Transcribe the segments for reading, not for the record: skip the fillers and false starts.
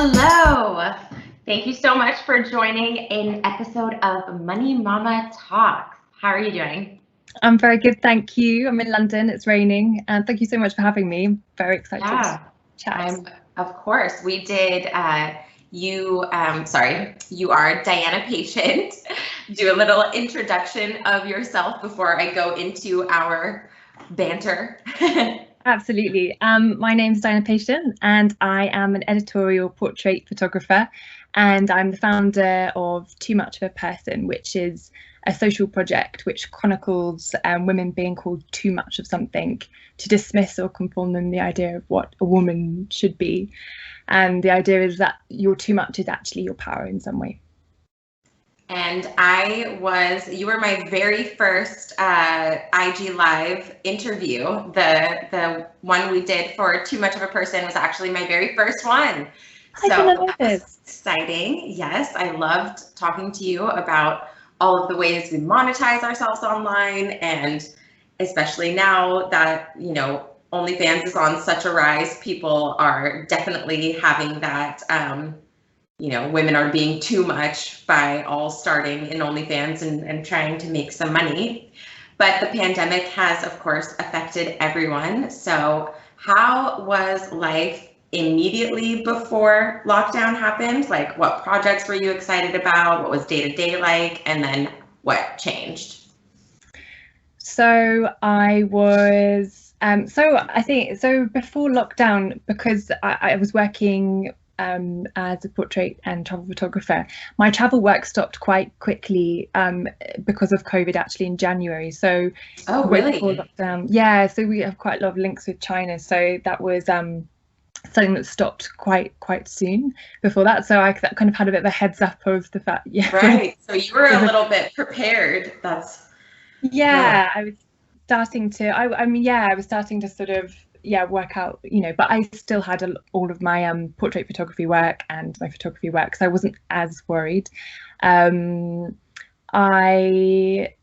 Hello. Thank you so much for joining an episode of Money Mama Talks. How are you doing? I'm very good, thank you. I'm in London, it's raining, and thank you so much for having me. Very excited to chat. Of course. We did, you are Diana Patient. Do a little introduction of yourself before I go into our banter. Absolutely. My name's Danika Maia, and I am an editorial portrait photographer, and I'm the founder of Too Much of a Person, which is a social project which chronicles women being called too much of something, to dismiss or conform them the idea of what a woman should be. And the idea is that your too much is actually your power in some way. And you were my very first IGlive interview. The one we did for Too Much of a Person was actually my very first one. So that was exciting. Yes, I loved talking to you about all of the ways we monetize ourselves online, and especially now that, OnlyFans is on such a rise, people are definitely having that, women are being too much by all starting in OnlyFans and trying to make some money. But the pandemic has, of course, affected everyone. So how was life immediately before lockdown happened? Like, what projects were you excited about? What was day-to-day like? And then what changed? So I was, so before lockdown, because I was working as a portrait and travel photographer, my travel work stopped quite quickly because of COVID, actually, in January. So really? Before lockdown, yeah, so we have quite a lot of links with China, so that was something that stopped quite soon before that. So I kind of had a bit of a heads up of the fact, right, so you were a little bit prepared. I was starting to I was starting to sort of work out, but I still had all of my portrait photography work and my photography work, so I wasn't as worried. So I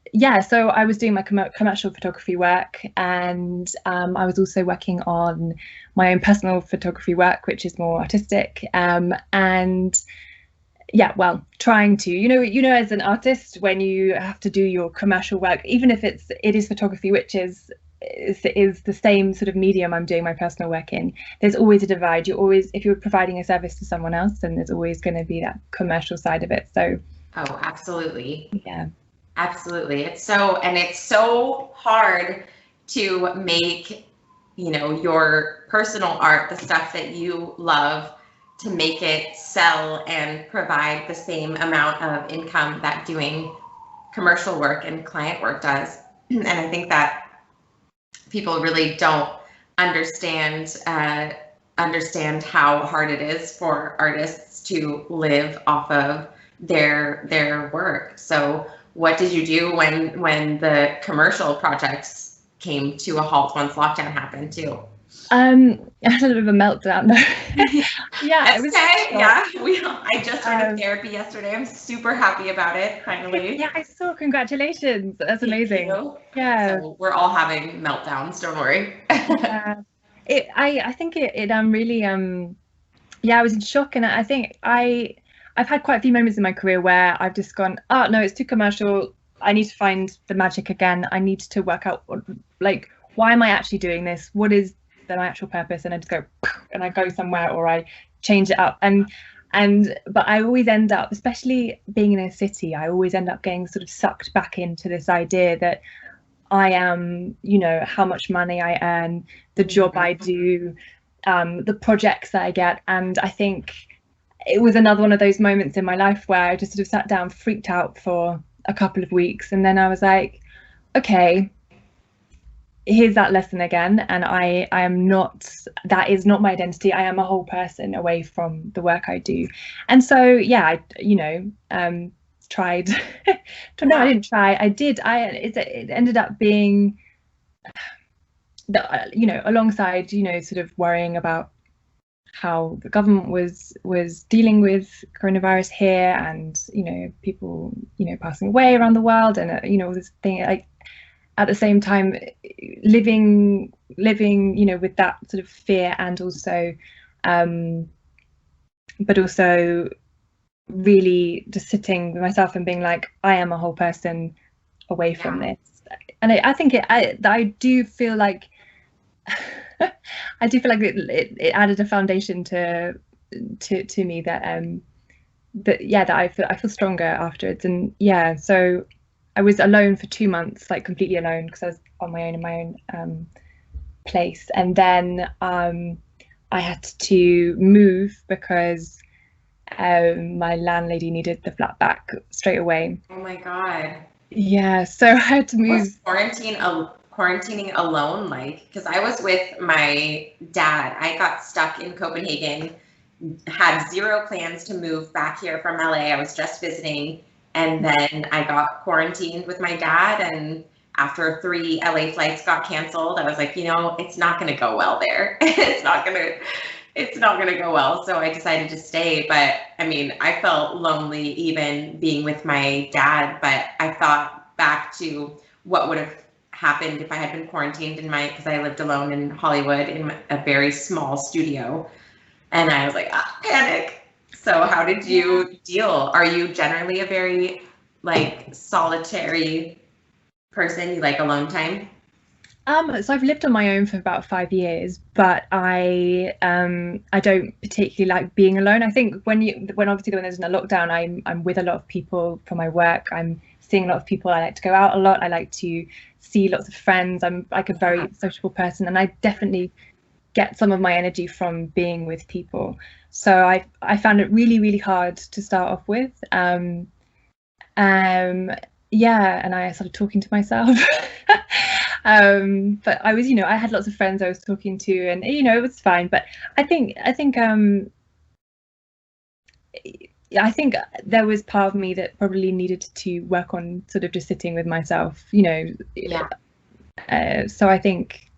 was doing my commercial photography work, and I was also working on my own personal photography work, which is more artistic, trying to, as an artist, when you have to do your commercial work, even if it is photography, which is the same sort of medium I'm doing my personal work in, there's always a divide. If you're providing a service to someone else, then there's always going to be that commercial side of it. So absolutely. Yeah, absolutely. It's so hard to make, your personal art, the stuff that you love, to make it sell and provide the same amount of income that doing commercial work and client work does. And I think that people really don't understand how hard it is for artists to live off of their work. So what did you do when the commercial projects came to a halt once lockdown happened too? I had a little bit of a meltdown. Yeah, it was okay. Yeah, I just started therapy yesterday. I'm super happy about it. Finally. Yeah, I saw. Congratulations. That's amazing. Yeah. So we're all having meltdowns. Don't worry. I think it really I was in shock, and I think I've had quite a few moments in my career where I've just gone, oh no, it's too commercial. I need to find the magic again. I need to work out why am I actually doing this? What is my actual purpose? And I just go and I go somewhere, or I change it up, but I always end up, especially being in a city, I always end up getting sort of sucked back into this idea that I am, how much money I earn, the job I do, the projects that I get. And I think it was another one of those moments in my life where I just sort of sat down, freaked out for a couple of weeks, and then I was like, okay, here's that lesson again, and I am not, that is not my identity. I am a whole person away from the work I do. And so I tried no, I didn't try, I did. It ended up being alongside sort of worrying about how the government was dealing with coronavirus here, and people passing away around the world, and all this thing, like, at the same time living with that sort of fear, and also but also really just sitting with myself and being like, I am a whole person away from this. And I think I do feel like I do feel like it added a foundation to me that that I feel stronger afterwards. And yeah, so I was alone for 2 months, like completely alone, because I was on my own in my own place. And then I had to move because my landlady needed the flat back straight away. Oh my God. Yeah, so I had to move. Was quarantining alone, like, because I was with my dad. I got stuck in Copenhagen, had zero plans to move back here from LA. I was just visiting, and then I got quarantined with my dad, and after 3 LA flights got canceled, I was like, it's not going to go well there. It's not going to go well. So I decided to stay. But I mean, I felt lonely even being with my dad, but I thought back to what would have happened if I had been quarantined because I lived alone in Hollywood in a very small studio. And I was like, panic. So how did you deal? Are you generally a very like solitary person? You like alone time? So I've lived on my own for about 5 years, but I don't particularly like being alone. I think when obviously when there's a lockdown, I'm with a lot of people for my work. I'm seeing a lot of people. I like to go out a lot. I like to see lots of friends. I'm like a very sociable person, and I definitely get some of my energy from being with people. So I found it really, really hard to start off with. Yeah, and I started talking to myself. But I was, I had lots of friends I was talking to, and it was fine. But I think there was part of me that probably needed to work on sort of just sitting with myself, Yeah. So I think,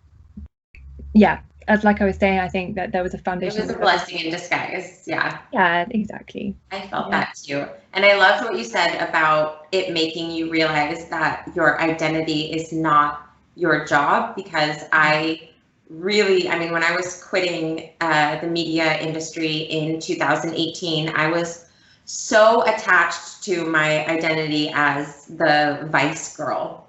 yeah, as like I was saying, I think that there was a foundation. It was a blessing in disguise. Yeah. Yeah, exactly. I felt that too. And I loved what you said about it making you realize that your identity is not your job, because I mean, when I was quitting the media industry in 2018, I was so attached to my identity as the Vice girl,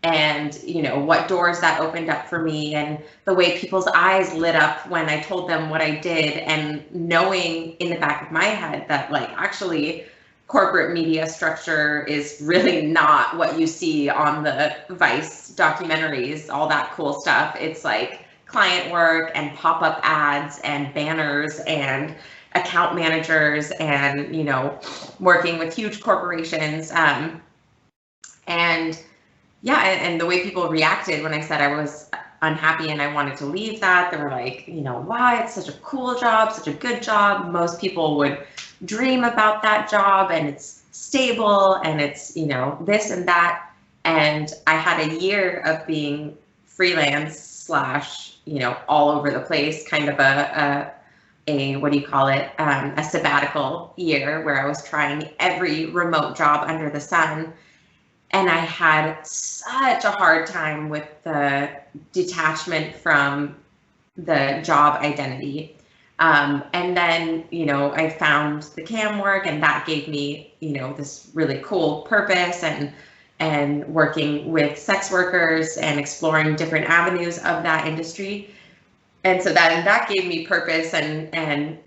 and what doors that opened up for me, and the way people's eyes lit up when I told them what I did, and knowing in the back of my head that like actually corporate media structure is really not what you see on the Vice documentaries, all that cool stuff. It's like client work and pop-up ads and banners and account managers and working with huge corporations, and yeah, and the way people reacted when I said I was unhappy and I wanted to leave that, they were like, why? It's such a cool job, such a good job. Most people would dream about that job, and it's stable, and it's, this and that. And I had a year of being freelance / all over the place, kind of a what do you call it? A sabbatical year where I was trying every remote job under the sun. And I had such a hard time with the detachment from the job identity. And then, I found the cam work, and that gave me, this really cool purpose, and working with sex workers and exploring different avenues of that industry. And so that gave me purpose and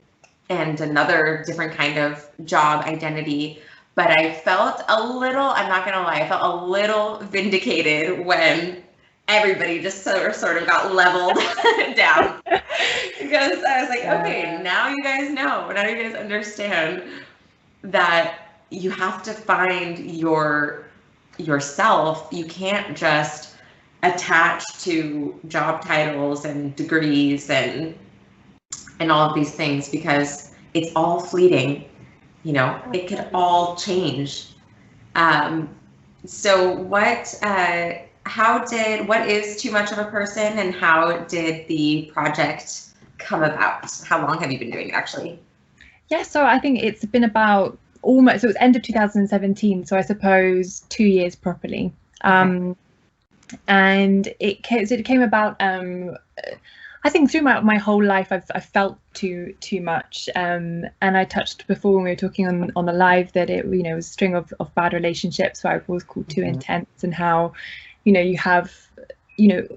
another different kind of job identity. But I felt a little, I'm not going to lie, I felt a little vindicated when everybody just sort of got leveled down. Because I was like, okay, now you guys know, now you guys understand that you have to find yourself. You can't just attach to job titles and degrees and all of these things, because it's all fleeting. It could all change. So what is Too Much of a Person, and how did the project come about? How long have you been doing it, actually? Yeah, so I think it's been about almost, so it was end of 2017, so I suppose 2 years properly. And it came about, I think through my whole life, I've felt too much, and I touched before when we were talking on the live that it, you know, was a string of bad relationships where I was called too intense, and how, you know, you have, you know,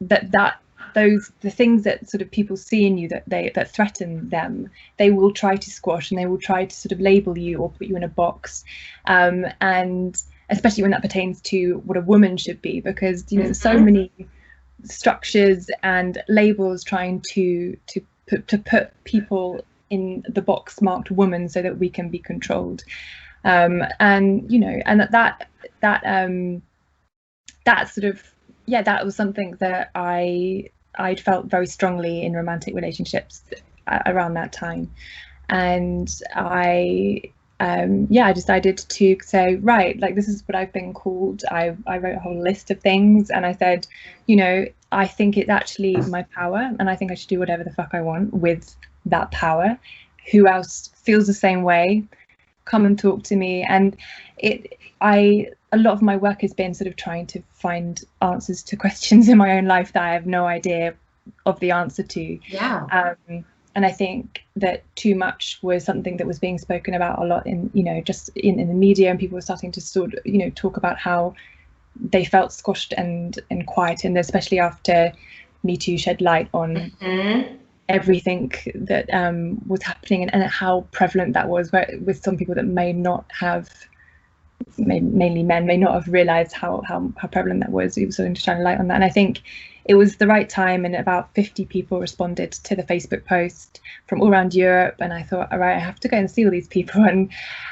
the things that sort of people see in you that threaten them, they will try to squash, and they will try to sort of label you or put you in a box, and especially when that pertains to what a woman should be, because, you know, there's so many structures and labels trying to put people in the box marked woman so that we can be controlled, and, you know, and that sort of, yeah, that was something that I'd felt very strongly in romantic relationships around that time. And I decided to say, right, like, this is what I've been called. I wrote a whole list of things, and I said, you know, I think it's actually my power, and I think I should do whatever the fuck I want with that power. Who else feels the same way? Come and talk to me. And a lot of my work has been sort of trying to find answers to questions in my own life that I have no idea of the answer to. Yeah. And I think that too much was something that was being spoken about a lot in, you know, just in the media, and people were starting to sort of, you know, talk about how they felt squashed and quiet, and especially after Me Too shed light on everything that was happening, and how prevalent that was, with some people that may not have, mainly men, may not have realized how prevalent that was. It was starting to shine a light on that, and I think it was the right time, and about 50 people responded to the Facebook post from all around Europe, and I thought, all right, I have to go and see all these people, and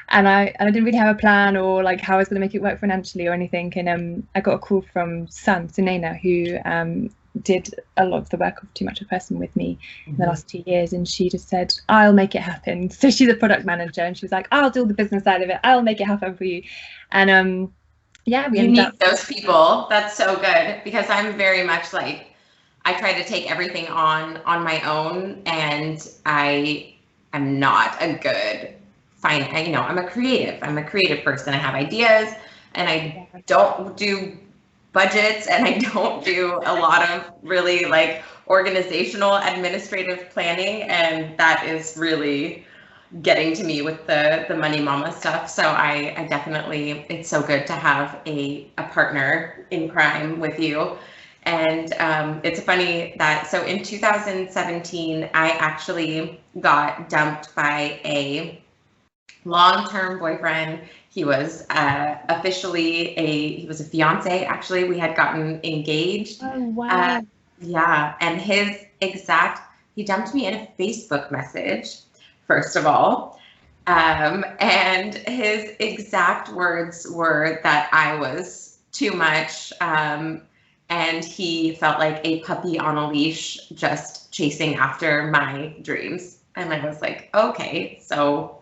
I didn't really have a plan, or like how I was going to make it work financially or anything, and I got a call from Sunena, who did a lot of the work of Too Much of a Person with me in the last 2 years, and she just said, I'll make it happen. So she's a product manager, and she was like, I'll do the business side of it, I'll make it happen for you. And yeah, we ended up. Those people. That's so good, because I'm very much like, I try to take everything on my own, and I am not a good you know, I'm a creative person. I have ideas, and I don't do budgets, and I don't do a lot of really like organizational administrative planning, and that is really getting to me with the money mama stuff. So I definitely, it's so good to have a partner in crime with you. And it's funny that, so in 2017, I actually got dumped by a long-term boyfriend. He was officially he was a fiance, actually. We had gotten engaged. Oh, wow. Yeah, and he dumped me in a Facebook message, first of all. And his exact words were that I was too much, and he felt like a puppy on a leash, just chasing after my dreams. And I was like, okay, so,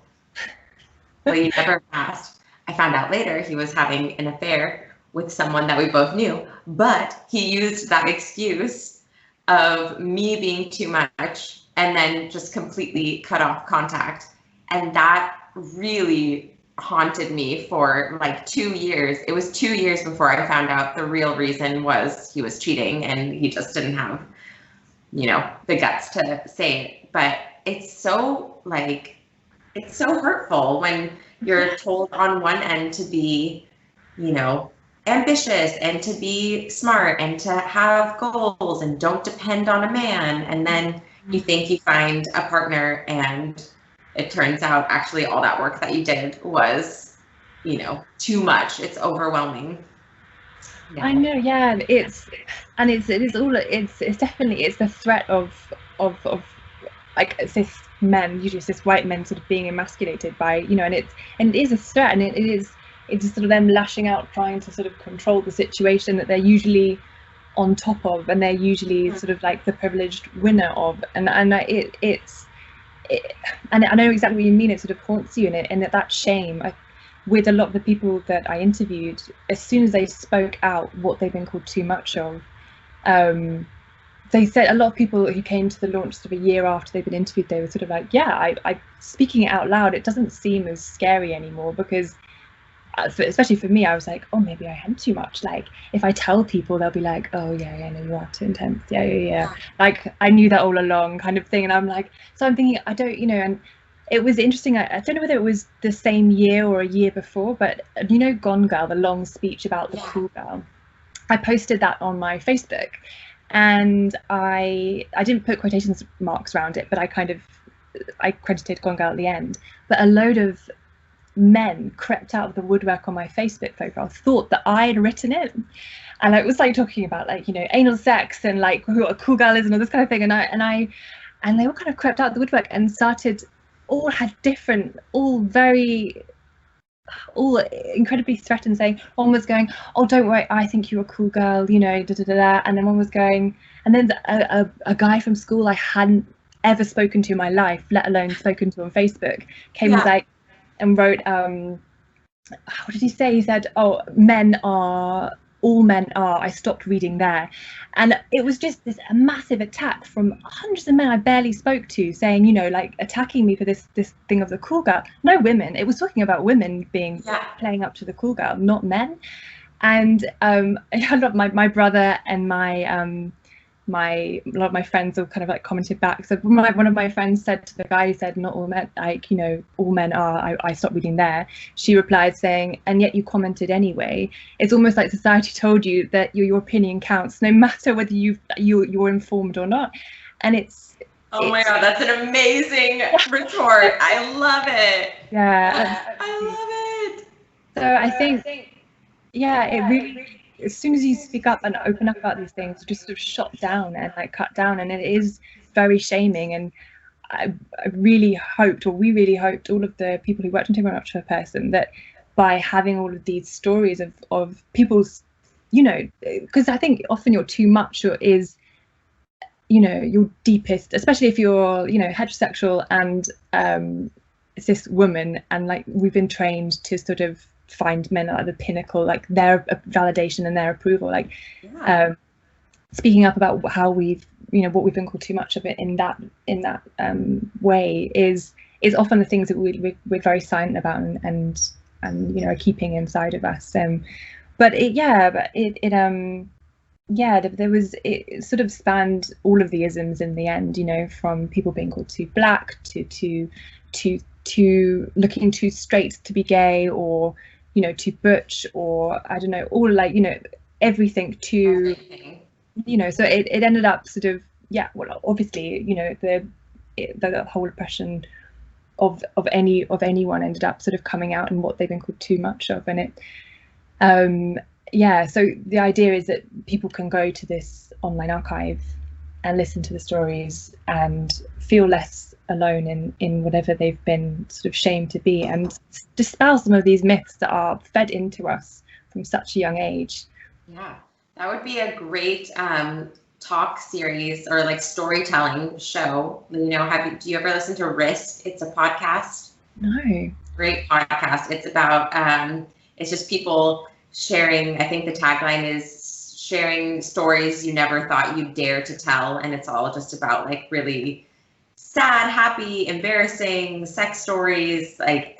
well, you never asked. I found out later he was having an affair with someone that we both knew, but he used that excuse of me being too much, and then just completely cut off contact. And that really haunted me for like 2 years. It was 2 years before I found out the real reason was he was cheating, and he just didn't have, you know, the guts to say it. But it's so like, it's so hurtful when you're told on one end to be, you know, ambitious and to be smart and to have goals and don't depend on a man, and then you think you find a partner, and it turns out actually all that work that you did was, you know, too much. It's overwhelming. Yeah. I know, yeah. It's definitely the threat of like cis men, usually cis white men, sort of being emasculated by, you know, and it is a threat, and it's sort of them lashing out, trying to sort of control the situation that they're usually on top of, and they're usually sort of like the privileged winner of, and and I know exactly what you mean. It sort of haunts you, and that shame. With a lot of the people that I interviewed, as soon as they spoke out what they've been called too much of, they said, a lot of people who came to the launch sort of a year after they've been interviewed, they were sort of like, yeah, I speaking it out loud, it doesn't seem as scary anymore, because especially for me, I was like, oh, maybe I am too much. Like, if I tell people, they'll be like, oh yeah, no, you are too intense. Yeah. Like, I knew that all along, kind of thing. And I'm like, so I'm thinking, I don't, and it was interesting. I don't know whether it was the same year or a year before, but Gone Girl, the long speech about the cool girl. I posted that on my Facebook, and I didn't put quotations marks around it, but I credited Gone Girl at the end. But a load of men crept out of the woodwork on my Facebook profile, thought that I had written it, and it was like talking about like anal sex and like what a cool girl is and all this kind of thing, and they all kind of crept out of the woodwork and all had different, all incredibly threatened, saying, one was going, oh, don't worry, I think you're a cool girl, and then one was going, and then a guy from school I hadn't ever spoken to in my life, let alone spoken to on Facebook, came and was like, and wrote, what did he say? He said, oh, all men are, I stopped reading there. And it was just this massive attack from hundreds of men I barely spoke to, saying, like attacking me for this thing of the cool girl. No women. It was talking about women playing up to the cool girl, not men. And a lot of my brother and a lot of my friends all kind of like commented back. So one of my friends said to the guy who said, not all men, like, all men are, I stopped reading there. She replied saying, and yet you commented anyway. It's almost like society told you that your opinion counts, no matter whether you're informed or not. And oh my God, that's an amazing retort. I love it. Yeah. I love it. So I think, it really, as soon as you speak up and open up about these things, you're just sort of shot down and like cut down, and it is very shaming. And I really hoped, or we really hoped, all of the people who worked on Too Much of a Person, that by having all of these stories of people's, because I think often your too much is, your deepest, especially if you're, heterosexual and cis woman, and like we've been trained to sort of find men at the pinnacle, like their validation and their approval, like speaking up about how we've what we've been called too much of it in that way is often the things that we're very silent about and are keeping inside of us. But it sort of spanned all of the isms in the end, from people being called too black to looking too straight to be gay, or too butch, or I don't know, all like everything to so it ended up sort of well, obviously the whole oppression of anyone ended up sort of coming out and what they've been called too much of. And it so the idea is that people can go to this online archive and listen to the stories and feel less alone in whatever they've been sort of shamed to be, and dispel some of these myths that are fed into us from such a young age. Yeah, that would be a great talk series or like storytelling show. Do you ever listen to Risk? It's a podcast. No. Great podcast. It's about it's just people sharing. I think the tagline is sharing stories you never thought you'd dare to tell, and it's all just about like really sad, happy, embarrassing sex stories, like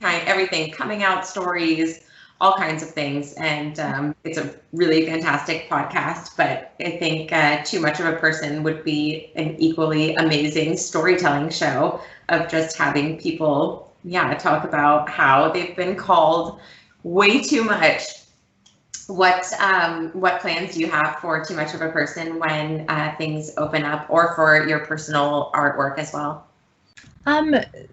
everything, coming out stories, all kinds of things. And it's a really fantastic podcast, but I think Too Much of a Person would be an equally amazing storytelling show of just having people, talk about how they've been called way too much. What plans do you have for Too Much of a Person when things open up, or for your personal artwork as well?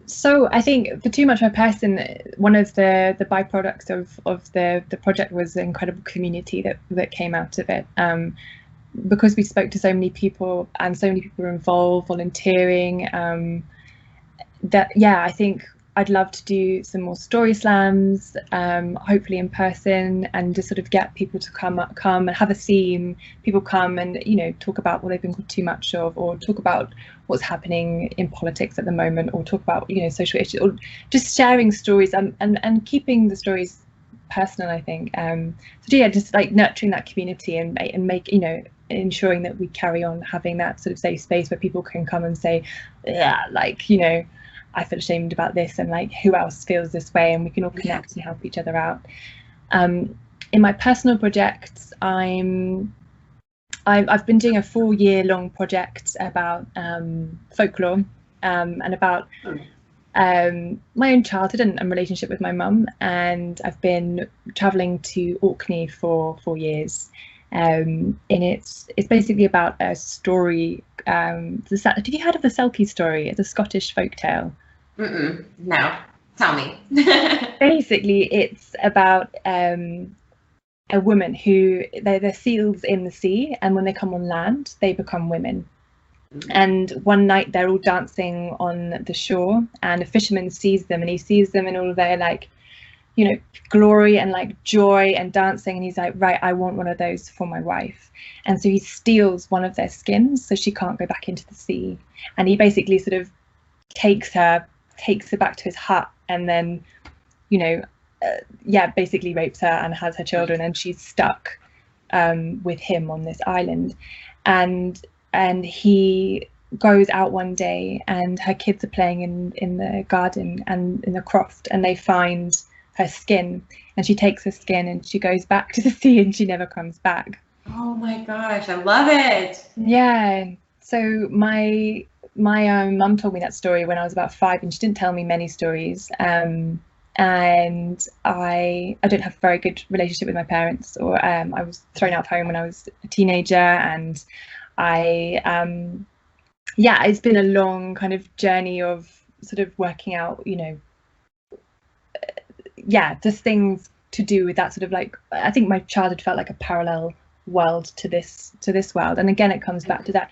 So I think for Too Much of a Person, one of the byproducts of the project was the incredible community that came out of it. Because we spoke to so many people and so many people were involved, volunteering. I think I'd love to do some more story slams, hopefully in person, and just sort of get people to come and have a theme. People come and talk about what they've been called too much of, or talk about what's happening in politics at the moment, or talk about social issues, or just sharing stories and keeping the stories personal, I think. Just like nurturing that community and make ensuring that we carry on having that sort of safe space where people can come and say, I feel ashamed about this, and like who else feels this way, and we can all connect and help each other out. In my personal projects, I've been doing a 4-year-long project about folklore and about my own childhood and relationship with my mum, and I've been traveling to Orkney for 4 years. And it's basically about a story. Have you heard of the Selkie story? It's a Scottish folktale. No, tell me. Basically, it's about a woman who they're seals in the sea, and when they come on land, they become women. And one night they're all dancing on the shore, and a fisherman sees them, and he sees them in all of their like, you know, glory and like joy and dancing, and he's like, right, I want one of those for my wife. And so he steals one of their skins so she can't go back into the sea, and he basically sort of takes her back to his hut, and then, you know, basically rapes her and has her children, and she's stuck with him on this island. And he goes out one day, and her kids are playing in the garden and in the croft, and they find her skin, and she takes her skin and she goes back to the sea, and she never comes back. Oh my gosh, I love it. Yeah. So my mum told me that story when I was about 5, and she didn't tell me many stories. And I don't have a very good relationship with my parents, or I was thrown out of home when I was a teenager, and it's been a long kind of journey of sort of working out, you know, just things to do with that sort of like, I think my childhood felt like a parallel world to this world. And again, it comes back to that.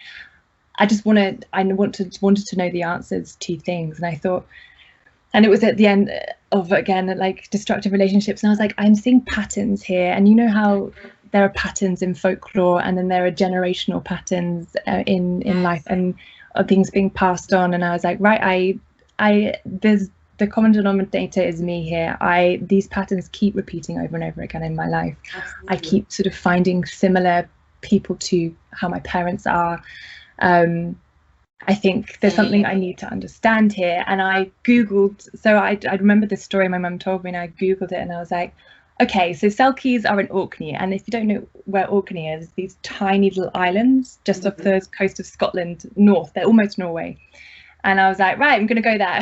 I wanted to know the answers to things, and I thought, and it was at the end of, again, like destructive relationships, and I was like, I'm seeing patterns here, and you know how there are patterns in folklore, and then there are generational patterns in life, and things being passed on. And I was like, right, there's the common denominator is me here. These patterns keep repeating over and over again in my life. Absolutely. I keep sort of finding similar people to how my parents are. I think there's something I need to understand here. And I Googled, so I remember this story my mum told me, and I Googled it, and I was like, okay, so Selkies are in Orkney, and if you don't know where Orkney is, these tiny little islands just off the coast of Scotland, north, they're almost Norway. And I was like, right, I'm going to go there,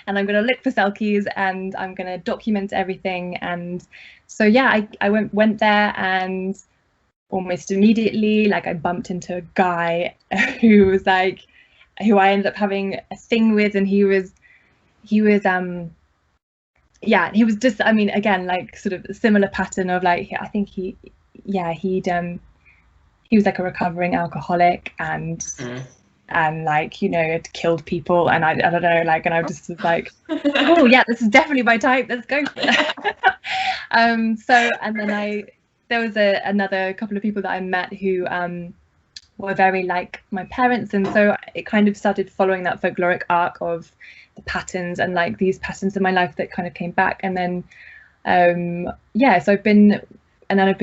and I'm going to look for Selkies, and I'm going to document everything. And so yeah, I went there, and almost immediately, like, I bumped into a guy who I ended up having a thing with, and he was just, I mean, again, like sort of a similar pattern of like, I think he was like a recovering alcoholic, and like, you know, had killed people, and I don't know, like, and I just was like, oh yeah, this is definitely my type, let's go for it. So, and then there was another couple of people that I met who were very like my parents, and so it kind of started following that folkloric arc of the patterns, and like these patterns in my life that kind of came back. And then so I've been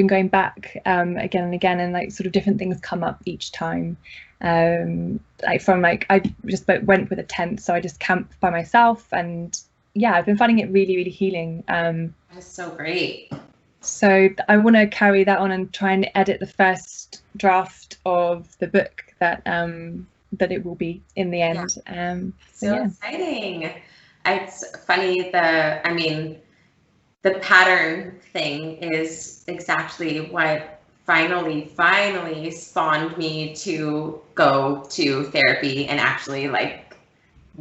going back again and again, and like sort of different things come up each time. Like from like, I just went with a tent, so I just camped by myself, and yeah, I've been finding it really, really healing. That's so great. So I want to carry that on and try and edit the first draft of the book that it will be in the end. Exciting. It's funny, the pattern thing is exactly what finally spawned me to go to therapy and actually like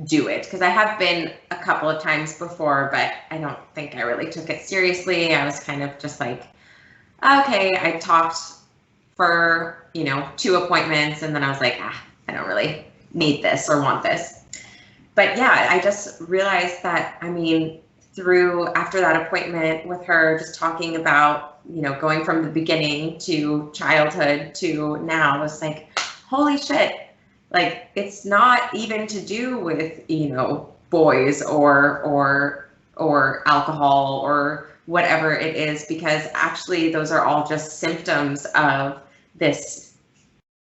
do it, because I have been a couple of times before, but I don't think I really took it seriously. I was kind of just like, okay, I talked for 2 appointments, and then I was like, I don't really need this or want this. But yeah, I just realized that, I mean, after that appointment with her, just talking about, going from the beginning to childhood to now, was like, holy shit. Like, it's not even to do with, boys or alcohol or whatever it is, because actually those are all just symptoms of this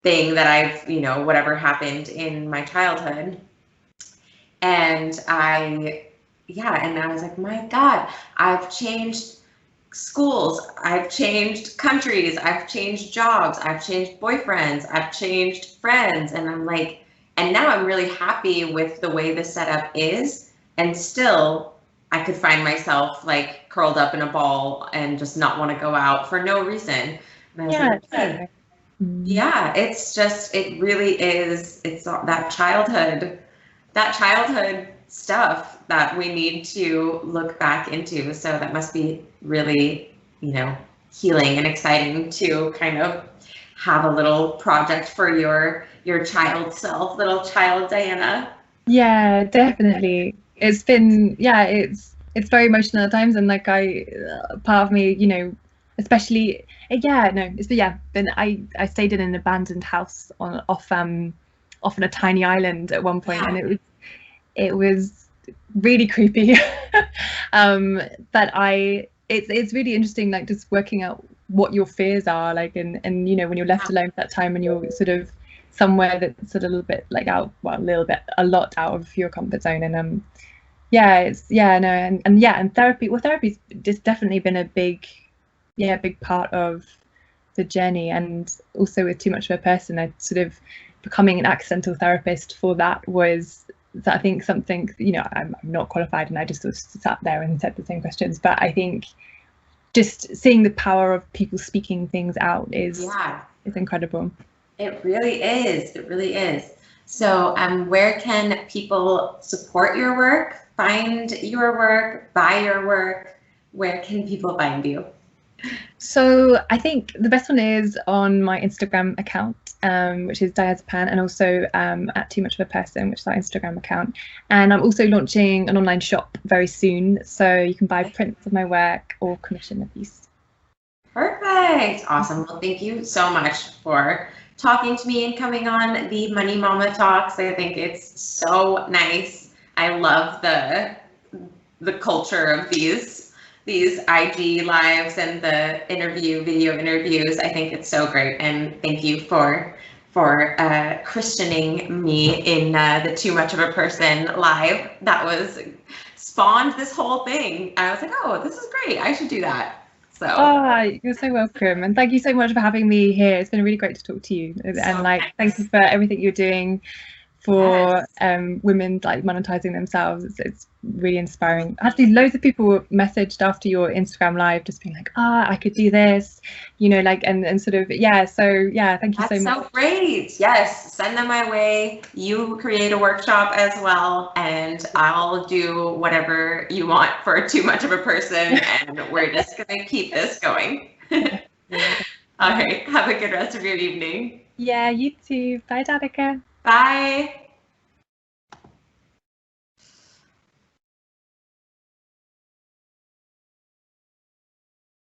thing that I've, whatever happened in my childhood. And and I was like, my God, I've changed schools, I've changed countries, I've changed jobs, I've changed boyfriends, I've changed friends. And I'm like, and now I'm really happy with the way the setup is. And still, I could find myself like curled up in a ball and just not want to go out for no reason. And I was like, hey, yeah, it's just, it really is, it's that childhood stuff that we need to look back into. So that must be really, healing and exciting to kind of have a little project for your child self, little child Diana. Yeah, definitely. It's been, it's very emotional at times, and like part of me, especially, then I stayed in an abandoned house off in a tiny island at one point, and it was really creepy. But it's really interesting, like just working out what your fears are, like, and when you're left alone at that time, and you're sort of somewhere that's sort of a little bit like a lot out of your comfort zone. And and therapy's just definitely been a big part of the journey. And also with Too Much of a Person, I sort of becoming an accidental therapist for that was, I think, something, I'm not qualified, and I just sort of sat there and said the same questions, but I think just seeing the power of people speaking things out is incredible. It really is. It really is. So where can people support your work, find your work, buy your work? Where can people find you? So I think the best one is on my Instagram account, which is Diazapan, and also at Too Much of a Person, which is our Instagram account. And I'm also launching an online shop very soon, so you can buy prints of my work or commission a piece. Perfect. Awesome. Well, thank you so much for talking to me and coming on the Money Mama Talks. I think it's so nice. I love the culture of these IG lives and the video interviews. I think it's so great, and thank you for Christianing me in the Too Much of a Person live. That was spawned this whole thing. I was like, oh, this is great. I should do that. So. You're so welcome, and thank you so much for having me here. It's been really great to talk to you, and thank you for everything you're doing for women like monetizing themselves. It's really inspiring. Actually, loads of people messaged after your Instagram live just being like, I could do this, and sort of, so thank you so much. That's so great. Yes, send them my way. You create a workshop as well, and I'll do whatever you want for Too Much of a Person, and we're just gonna keep this going. All right, have a good rest of your evening. Yeah, you too. Bye, Danika. Bye.